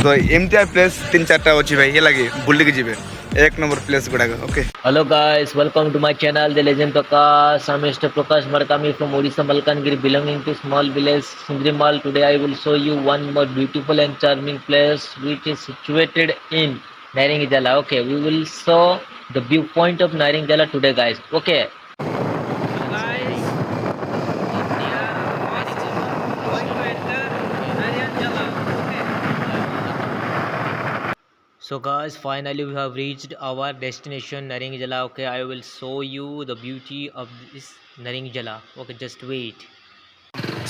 तो एमती प्लेस 3-4टा अच्छी भाई ये लगे बुल्ली के जीवे एक नंबर प्लेस गुड़ाक okay. Hello guys, welcome to my channel, The Legend Prakash. I'm Mr. Prakash Markami from Odisha Malkangiri, belonging to small village Sindrimal. Today I will show you one more beautiful and charming place which is situated in NARINGIJHOLA. Okay, we will show the viewpoint of NARINGIJHOLA today, guys. Okay. So guys, finally we have reached our destination NARINGIJHOLA. Okay, I will show you the beauty of this NARINGIJHOLA. Okay, just wait.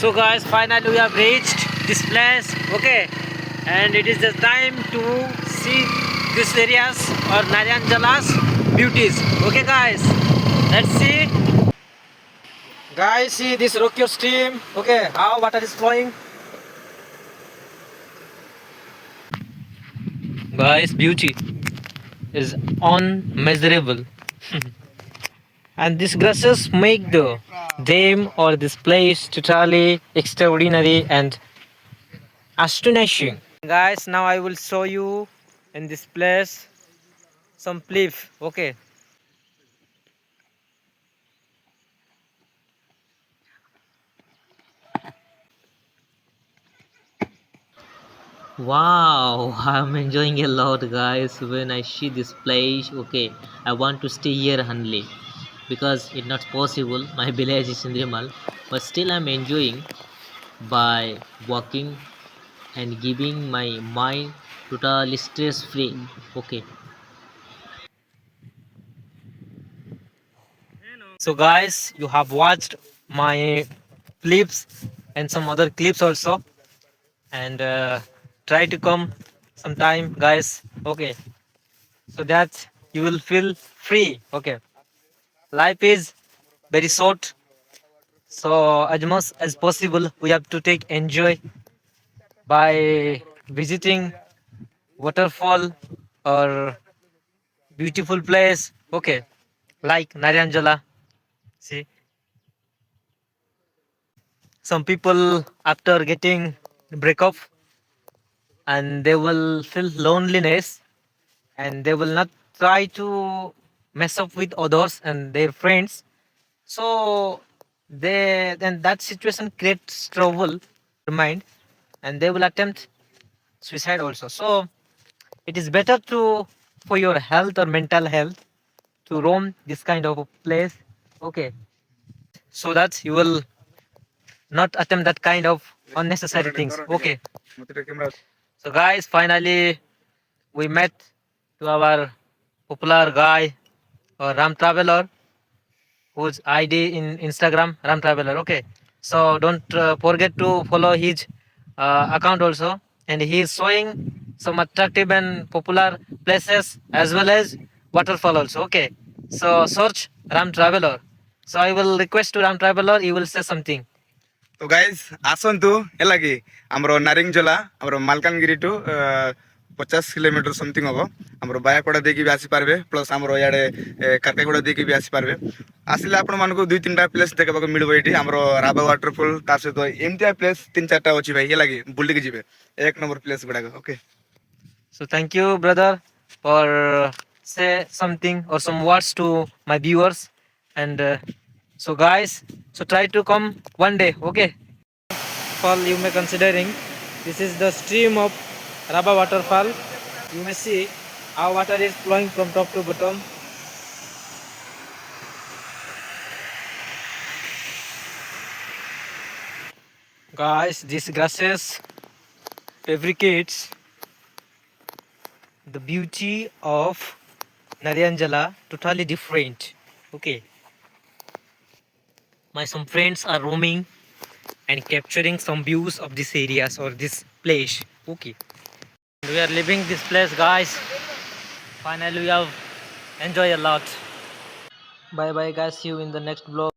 So guys, finally we have reached this place. Okay, and it is the time to see these areas or NARINGIJHOLA's beauties. Okay guys, let's see. Guys, see this rocky stream. Okay, how water is flowing. Guys, beauty is unmeasurable. And these grasses make the dam or this place totally extraordinary and astonishing. Guys, now I will show you in this place some cliff. Okay. Wow, I'm enjoying a lot, guys. When I see this place, okay, I want to stay here only because it's not possible. My village is in Rimal, but still I'm enjoying by walking and giving my mind totally stress free. Okay. So guys, you have watched my clips and some other clips also, and try to come sometime, guys. Okay, so that you will feel free. Okay, life is very short, so as much as possible we have to take enjoy by visiting waterfall or beautiful place. Okay, like Naryanjala. See, some people after getting breakup and they will feel loneliness and they will not try to mess up with others and their friends, so they then that situation creates trouble in their mind and they will attempt suicide also. So it is better to for your health or mental health to roam this kind of a place. Okay, so that you will not attempt that kind of unnecessary things. Okay, so guys, finally we met to our popular guy or Ram Traveler, whose ID in Instagram Ram Traveler. Okay, so don't forget to follow his account also, and he is showing some attractive and popular places as well as waterfall also. Okay, so search Ram Traveler. So I will request to Ram Traveler, he will say something. तो guys आसतु है आमर नारिंगझोला आमर Malkangiri to 50 kilometre something हम आमर बायापड़ा देकी भी आसीपारे plus आमर इे कारकागुड़ा देकी भी आसीपारे आसिले आपण मानक 2-3टा प्लेस देखा मिलबो ये आमर राबा वाटरफॉल तार सहित एमती प्लेस 3-4टा अच्छी भाई ये लगे बुल्ली के जीवे एक नंबर प्लेस गुड़ाक okay. So thank you, brother, for say something or some words to my viewers. And so guys, so try to come one day. Okay. Fall you may considering. This is the stream of Raba waterfall. You may see how water is flowing from top to bottom. Guys, these grasses fabricates the beauty of Naryanjala totally different. Okay, my some friends are roaming and capturing some views of this areas or this place. Okay, we are leaving this place, guys. Finally we have enjoyed a lot. Bye bye guys, see you in the next vlog.